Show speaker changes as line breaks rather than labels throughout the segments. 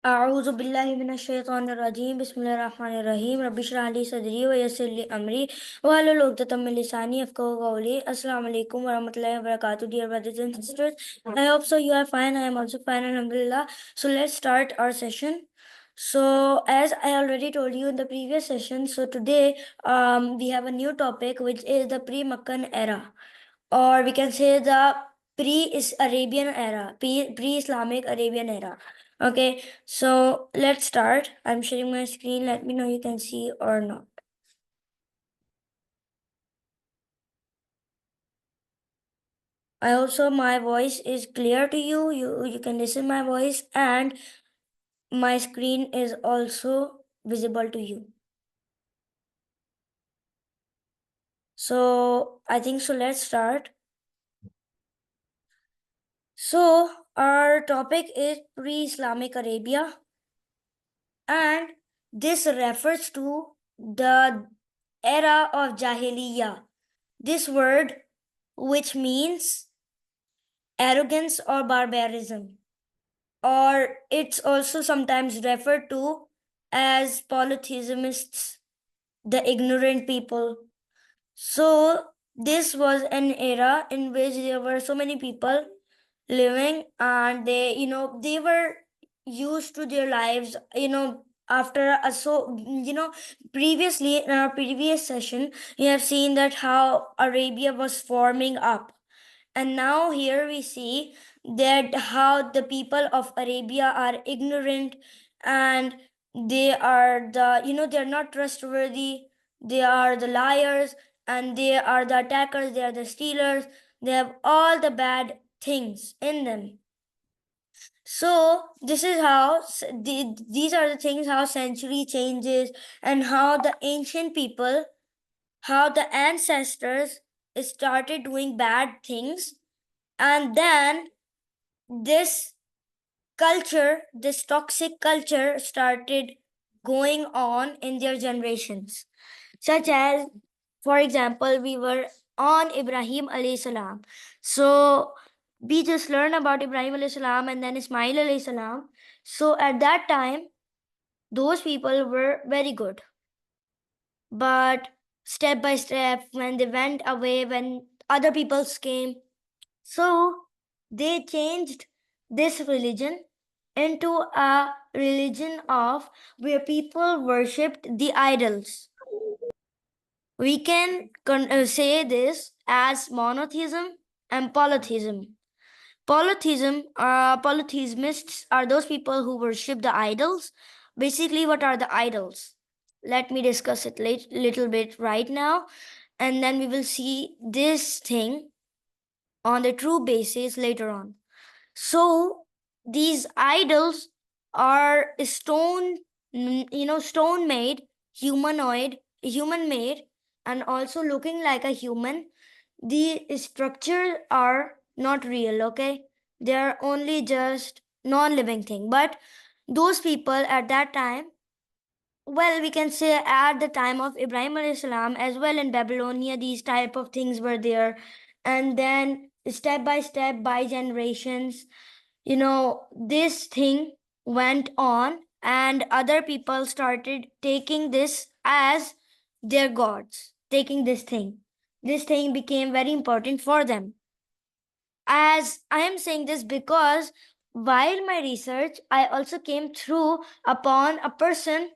अऊज़ु बिल्लाहि मिनश शैतानिर रजीम बिस्मिल्लाहिर रहमानिर रहीम रब्बि इश्रह ली सदरी व यस्सिर ली अमरी वहलुल उक़दतम मिन लिसानी यफ़क़हू क़ौली। अस्सलामु अलैकुम व रहमतुल्लाहि व बरकातुहू, dear brothers and sisters. I hope so you are fine. I am also fine, alhamdulillah. So let's start our session. So as I already told you in the previous session, so today we have a new topic, which is the pre-Meccan era, or we can say the pre-Arabian era, pre-Islamic Arabian era. Okay, so let's start. I'm sharing my screen. Let me know you can see or not. I also my voice is clear to you. You can listen my voice, and my screen is also visible to you. So I think so. Let's start. So our topic is pre-Islamic Arabia, and this refers to the era of Jahiliyyah. This word, which means arrogance or barbarism, or it's also sometimes referred to as polytheismists, the ignorant people. So this was an era in which there were so many people living, and they were used to their lives, after a previously in our previous session we have seen that how Arabia was forming up. And now here we see that how the people of Arabia are ignorant, and they are they're not trustworthy, they are the liars, and they are the attackers, they are the stealers, they have all the bad things in them. So this is how these are the things, how century changes, and how the ancient people, how the ancestors started doing bad things, and then this culture, this toxic culture started going on in their generations. Such as, for example, we were on Ibrahim alayhi salam. So we just learned about Ibrahim alayhi salam and then Ismail alayhi salam. So at that time, those people were very good. But step by step, when they went away, when other peoples came, so they changed this religion into a religion of where people worshipped the idols. We can say this as monotheism and polytheism. Polytheismists are those people who worship the idols. Basically, what are the idols? Let me discuss it little bit right now, and then we will see this thing on the true basis later on. So these idols are stone made, human made, and also looking like a human. The structures are not real, okay? They are only just non-living thing. But those people at that time, well, we can say at the time of Ibrahim alayhi salam, as well in Babylonia, these type of things were there. And then step by step, by generations, this thing went on, and other people started taking this as their gods, taking this thing. This thing became very important for them. As I am saying this because while my research, I also came through upon a person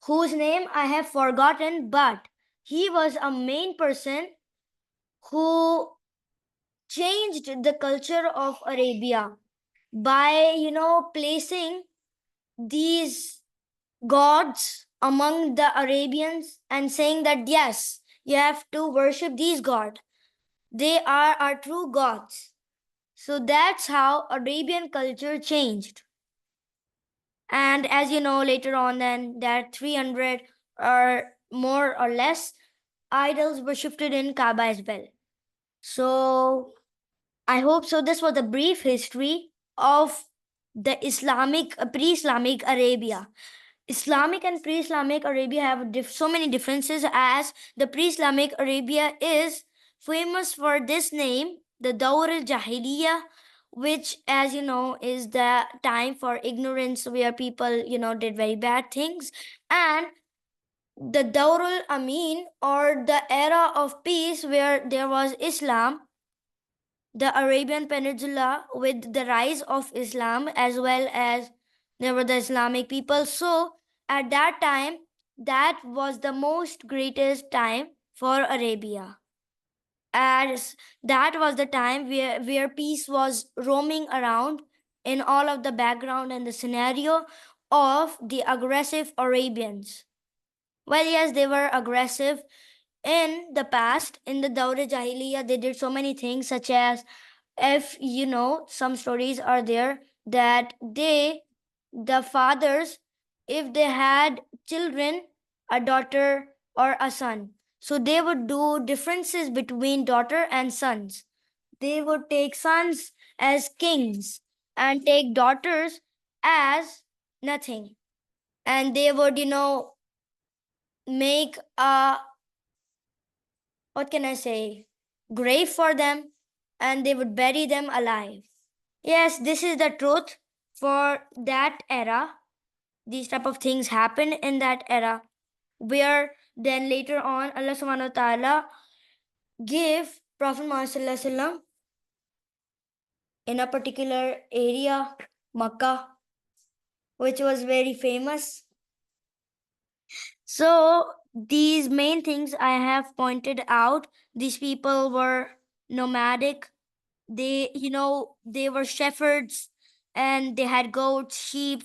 whose name I have forgotten, but he was a main person who changed the culture of Arabia by, placing these gods among the Arabians and saying that yes, you have to worship these gods. They are our true gods. So that's how Arabian culture changed. And as you know, later on, then that 300 or more or less idols were shifted in Kaaba as well. So I hope so. This was a brief history of the pre-Islamic Arabia. Islamic and pre-Islamic Arabia have so many differences, as the pre-Islamic Arabia is famous for this name, the Dawr al-Jahiliyyah, which, as you know, is the time for ignorance where people, did very bad things. And the Daurul Amin, or the era of peace where there was Islam, the Arabian Peninsula, with the rise of Islam, as well as there were the Islamic people. So at that time, that was the most greatest time for Arabia. As that was the time where peace was roaming around in all of the background and the scenario of the aggressive Arabians. Well, yes, they were aggressive in the past. In the Dawr-e Jahiliyyah, they did so many things, such as, if you know, some stories are there that the fathers, if they had children, a daughter or a son, so they would do differences between daughter and sons. They would take sons as kings and take daughters as nothing. And they would, make a, what can I say, grave for them, and they would bury them alive. Yes, this is the truth for that era. These type of things happen in that era, where then later on Allah subhanahu wa ta'ala gave Prophet Muhammad sallallahu alaihi wasallam in a particular area, Makkah, which was very famous. So these main things I have pointed out, these people were nomadic. They were shepherds, and they had goats, sheep,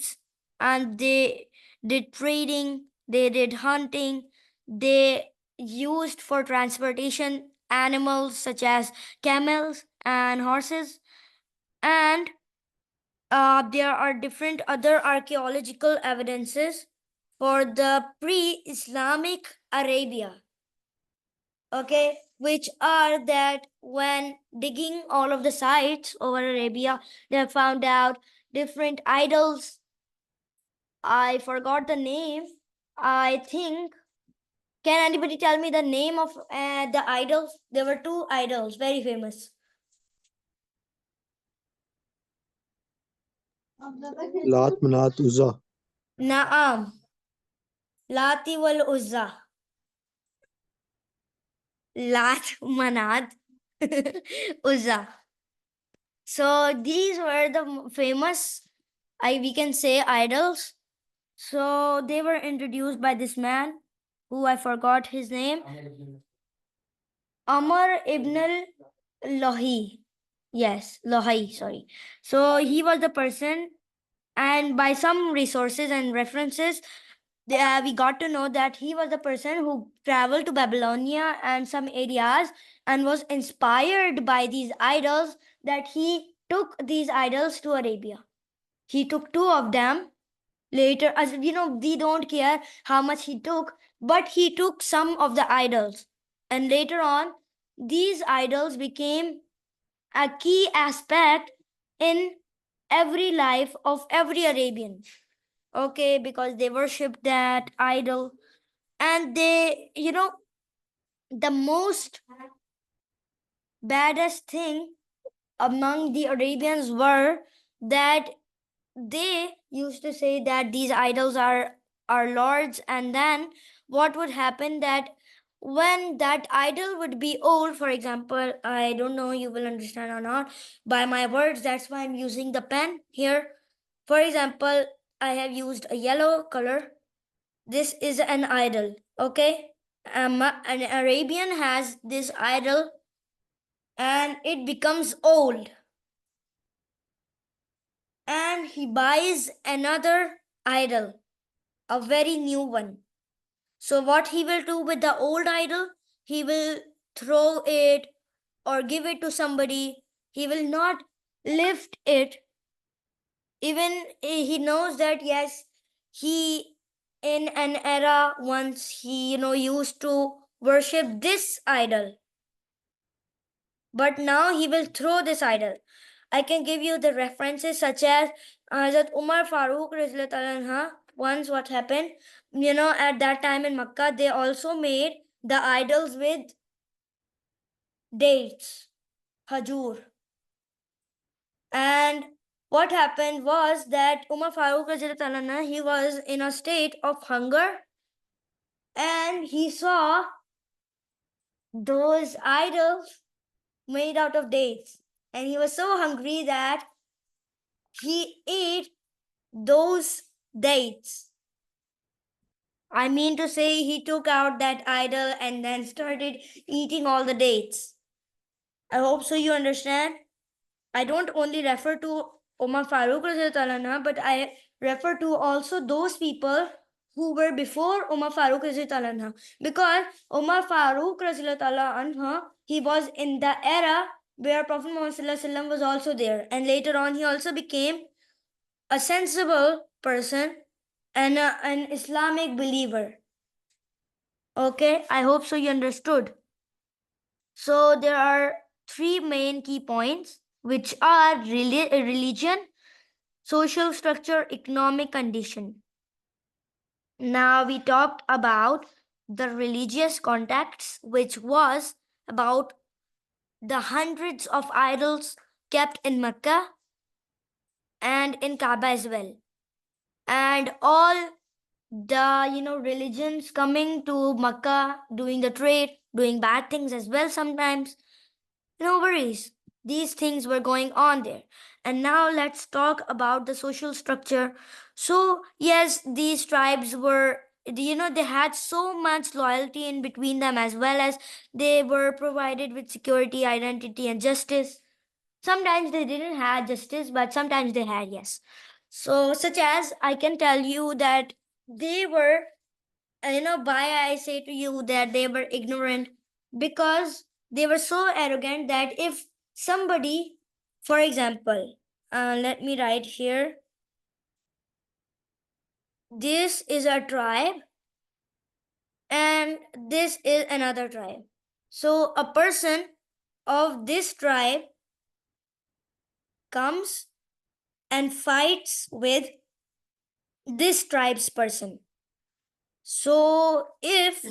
and they did trading, they did hunting, they used for transportation animals such as camels and horses. And there are different other archaeological evidences for the pre-Islamic Arabia, okay, which are that when digging all of the sites over Arabia, they have found out different idols. I forgot the name. I think, can anybody tell me the name of the idols? There were two idols, very famous.
Lat, Manat, Uzza.
Naam. Lati wal Uzza. Lat, Manat, Uzza. So these were the famous, we can say, idols. So they were introduced by this man, who I forgot his name. Amr ibn al-Lohi. Yes, Lohai, sorry. So he was the person, and by some resources and references, we got to know that he was the person who traveled to Babylonia and some areas and was inspired by these idols, that he took these idols to Arabia. He took two of them. Later, as you know, we don't care how much he took, but he took some of the idols. And later on, these idols became a key aspect in every life of every Arabian. Okay, because they worship that idol. And they, the most baddest thing among the Arabians were that they used to say that these idols are our lords. And then what would happen, that when that idol would be old, for example, I don't know you will understand or not by my words, that's why I'm using the pen here. For example, I have used a yellow color. This is an idol, okay? An Arabian has this idol and it becomes old, and he buys another idol, a very new one. So, what he will do with the old idol, he will throw it or give it to somebody. He will not lift it. Even he knows that, yes, he, in an era once, he, used to worship this idol, but now he will throw this idol. I can give you the references such as Hazrat Umar Farooq Rizlat anha. Once what happened, at that time in Makkah, they also made the idols with dates, khajur. And what happened was that Umar Farooq Radhiyallahu anhu, he was in a state of hunger, and he saw those idols made out of dates, and he was so hungry that he ate those dates. I mean to say, he took out that idol and then started eating all the dates. I hope so you understand. I don't only refer to Umar Farooq Radhiyallahu anhu, but I refer to also those people who were before Umar Farooq Radhiyallahu anhu. Because Umar Farooq Radhiyallahu anhu, he was in the era where Prophet Muhammad Sallallahu Alaihi Wasallam was also there. And later on, he also became a sensible person and an Islamic believer. Okay, I hope so you understood. So there are three main key points, which are religion, social structure, economic condition. Now we talked about the religious context, which was about the hundreds of idols kept in Mecca and in Kaaba as well. And all the religions coming to Makkah, doing the trade, doing bad things as well sometimes. No worries. These things were going on there. And now let's talk about the social structure. So, yes, these tribes were, they had so much loyalty in between them, as well as they were provided with security, identity, and justice. Sometimes they didn't have justice, but sometimes they had, yes. So, such as I can tell you that they were, why I say to you that they were ignorant, because they were so arrogant that if somebody, for example, let me write here, this is a tribe and this is another tribe. So, a person of this tribe comes and fights with this tribe's person. So if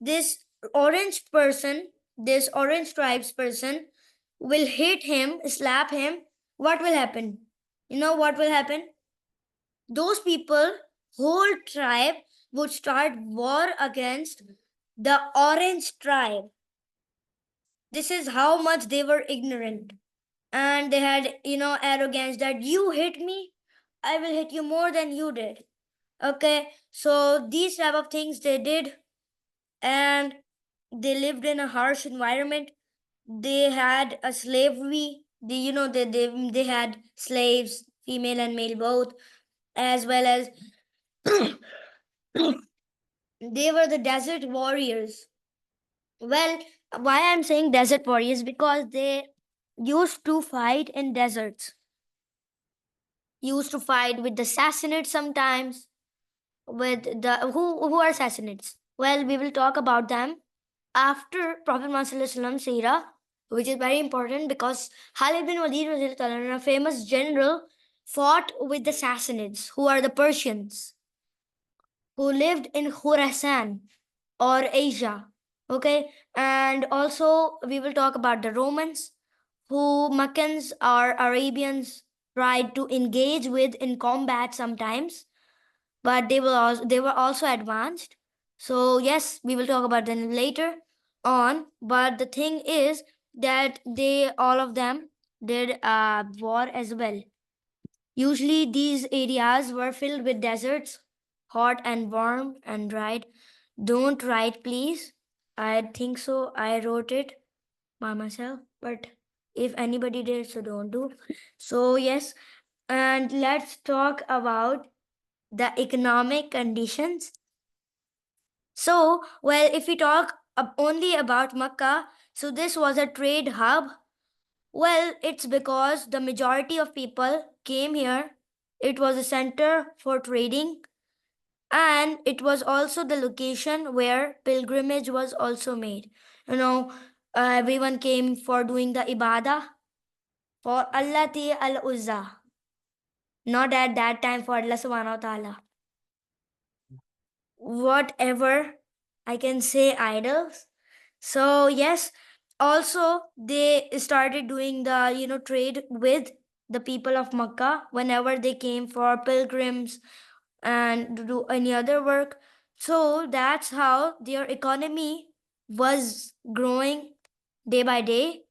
this orange person, this orange tribe's person will hit him, slap him, what will happen? You know what will happen? Those people, whole tribe, would start war against the orange tribe. This is how much they were ignorant. And they had, arrogance that you hit me, I will hit you more than you did. Okay, so these type of things they did, and they lived in a harsh environment. They had a slavery. They had slaves, female and male both, as well as they were the desert warriors. Well, why I'm saying desert warriors, because they used to fight in deserts. Used to fight with the Sassanids sometimes. With the who are Sassanids? Well, we will talk about them after Prophet Muhammad's era, which is very important because Khalid bin Walid, radhiyallahu anhu, a famous general, fought with the Sassanids, who are the Persians, who lived in Khurasan or Asia. Okay, and also we will talk about the Romans, who Meccans or Arabians tried to engage with in combat sometimes, but they were also advanced. So yes, we will talk about them later on. But the thing is that they all of them did war as well. Usually these areas were filled with deserts, hot and warm and dried. Don't write, please. I think so. I wrote it by myself, but if anybody did, so don't do. So yes, and let's talk about the economic conditions. So, well, if we talk only about Makkah, so this was a trade hub. Well, it's because the majority of people came here. It was a center for trading, and it was also the location where pilgrimage was also made. You know, everyone came for doing the ibadah for Allah al Uzza, not at that time for Allah subhanahu wa ta'ala. Whatever I can say, idols. So yes, also they started doing the trade with the people of Makkah, whenever they came for pilgrims and to do any other work. So that's how their economy was growing day by day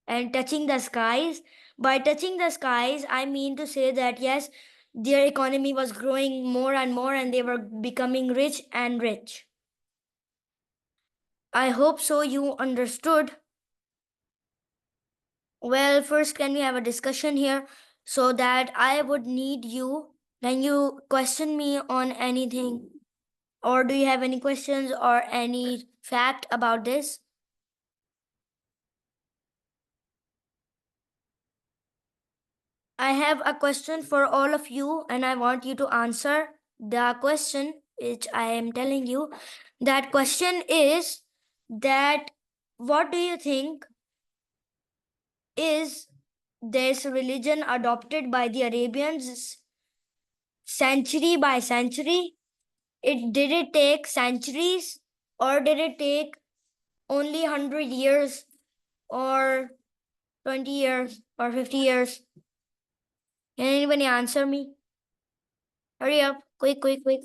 and touching the skies. By touching the skies, I mean to say that yes, their economy was growing more and they were becoming rich and rich. I hope so you understood. Well, first, can we have a discussion here so that I would need you? Can you question me on anything? Or do you have any questions or any fact about this? I have a question for all of you, and I want you to answer the question which I am telling you. That question is that what do you think is this religion adopted by the Arabians century by century? Did it take centuries or did it take only 100 years or 20 years or 50 years? Can anybody answer me? Hurry up, quick, quick, quick.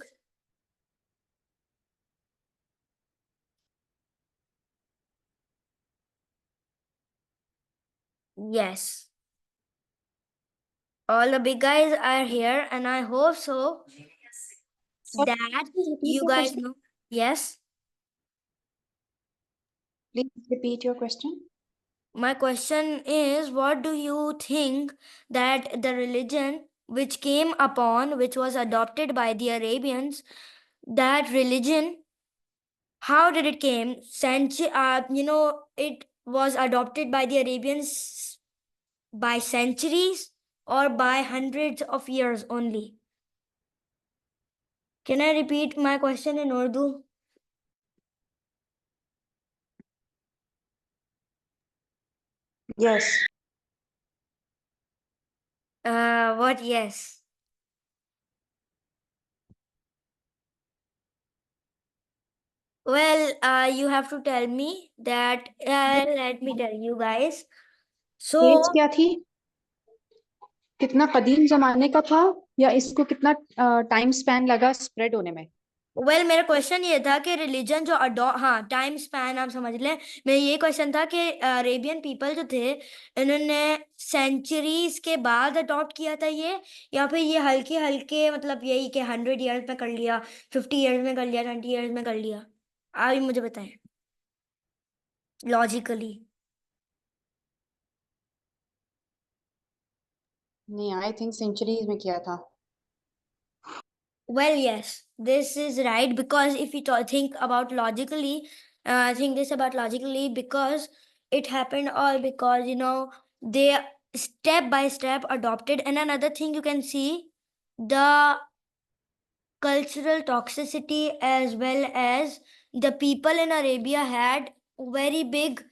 Yes. All the big guys are here, and I hope so
Sir,
that
please repeat
you
your
guys
question.
know. Yes.
Please repeat your question.
My question is, what do you think that the religion which came upon, which was adopted by the Arabians, that religion, how did it came? It was adopted by the Arabians by centuries or by hundreds of years only? Can I repeat my question in Urdu?
Yes.
What? Yes. Well, you have to tell me that. Let me tell you guys. So,
age क्या थी? कितना कदीम जमाने का था या इसको कितना टाइम स्पैन लगा स्प्रेड होने में?
वेल मेरा क्वेश्चन ये था कि रिलीजन जो हाँ, टाइम स्पैन आप समझ लें। मेरा ये क्वेश्चन था कि अरेबियन पीपल जो थे इन्होंने सेंचुरीज के बाद अडॉप्ट किया था ये, या फिर ये हल्के हल्के मतलब यही कि 100 ईयर्स में कर लिया, 50 ईयर्स में कर लिया, 20 ईयर्स में कर लिया? आप ही मुझे बताएं लॉजिकली।
नहीं, आई थिंक सेंचुरीज में किया था.
Well, yes, this is right because if you think about logically, I think this about logically because it happened all because they step by step adopted. And another thing you can see the cultural toxicity as well as the people in Arabia had very big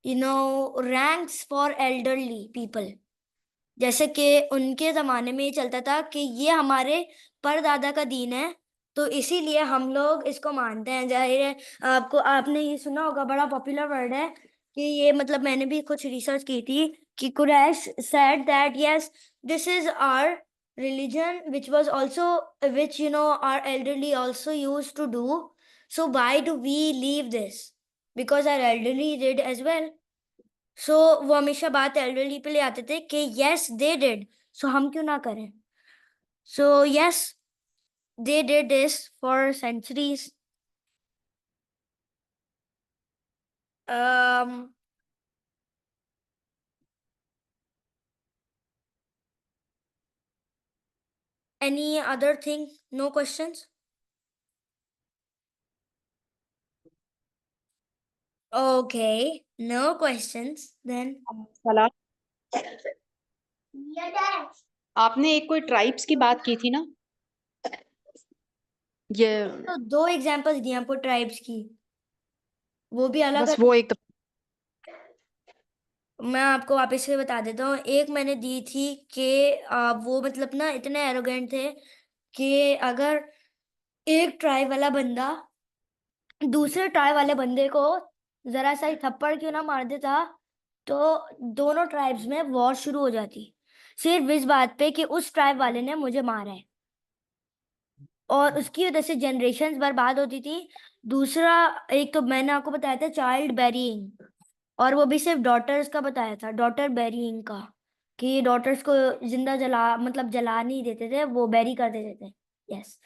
ranks for elderly people. जैसे कि उनके ज़माने में ये चलता था कि ये हमारे परदादा का दीन है, तो इसीलिए हम लोग इसको मानते हैं। ज़ाहिर है आपने ये सुना होगा, बड़ा पॉपुलर वर्ड है कि ये मतलब मैंने भी कुछ रिसर्च की थी कि Quraysh said that yes this is our religion which our elderly also used to do, so why do we leave this? Because our elderly did as well. सो वो हमेशा बात एल्डरली पे ले आते थे कि यस दे डिड, सो हम क्यों ना करें? So yes they did this for centuries. Any other thing? No questions? Okay, no questions then.
सलाह, आपने एक कोई ट्राइब्स की बात की थी ना? ये
तो 2 एग्जांपल्स दिए आपको ट्राइब्स की, वो भी अलग
बस
अलग।
वो एक
मैं आपको वापस से बता देता हूँ। एक मैंने दी थी कि वो मतलब ना इतने एरोगेंट थे कि अगर एक ट्राइब वाला बंदा दूसरे ट्राइब वाले बंदे को जरा सा ही थप्पड़ क्यों ना मार देता, तो दोनों ट्राइब्स में वॉर शुरू हो जाती। सिर्फ इस बात पे कि उस ट्राइब वाले ने मुझे मारा है और उसकी वजह से जनरेशन्स बर्बाद होती थी। दूसरा, एक तो मैंने आपको बताया था चाइल्ड बेरिंग, और वो भी सिर्फ डॉटर्स का बताया था, डॉटर बेरिंग का, कि डॉटर्स को जिंदा जला मतलब जला नहीं देते थे, वो बेरी कर देते थे। यस।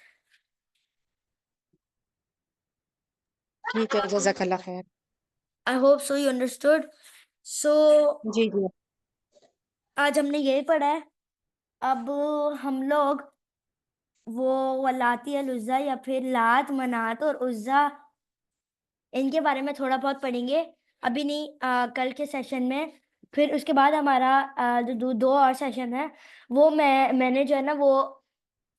ठीक है, जज़ाकल्लाह खैर।
I hope so you understood. So
जी जी।
आज हमने यही पढ़ा है। अब हम लोग वो वलाती अल उज़्ज़ा या फिर लात मनात और उज़्ज़ा, इनके बारे में थोड़ा बहुत पढ़ेंगे। अभी नहीं, कल के सेशन में। फिर उसके बाद हमारा जो दो और सेशन है, वो मैंने जो है ना वो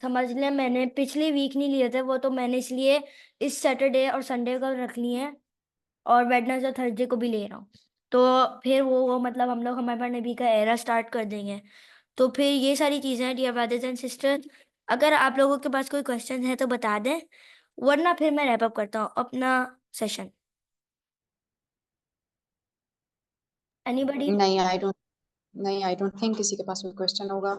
समझ लें, मैंने पिछली वीक नहीं लिए थे वो, तो मैंने इसलिए इस सैटरडे और संडे को रख लिए हैं, और वेडनेसडे और थर्सडे को भी ले रहा हूँ। तो फिर वो मतलब हम लोग हमारे नबी का एरा स्टार्ट कर देंगे। तो फिर ये सारी चीज़ें हैं डियर ब्रदर्स एंड सिस्टर्स। अगर आप लोगों के पास कोई क्वेश्चन है तो बता दें, वरना फिर मैं रैप अप करता हूँ अपना सेशन। एनीबडी?
नहीं, आई डोंट थिंक किसी के पास कोई क्वेश्चन होगा।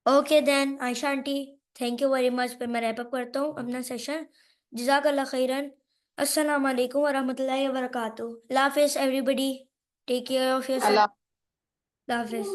Okay then Ayesha aunty, thank you very much. फिर मैं रैप अप करता हूँ अपना सेशन। जज़ाकल्लाह खैरन। अस्सलाम वालेकुम व रहमतुल्लाहि व बरकातुहू। अल्लाह हाफिज़ everybody. Take care of yourself.
अल्लाह
अल्लाह हाफिज़।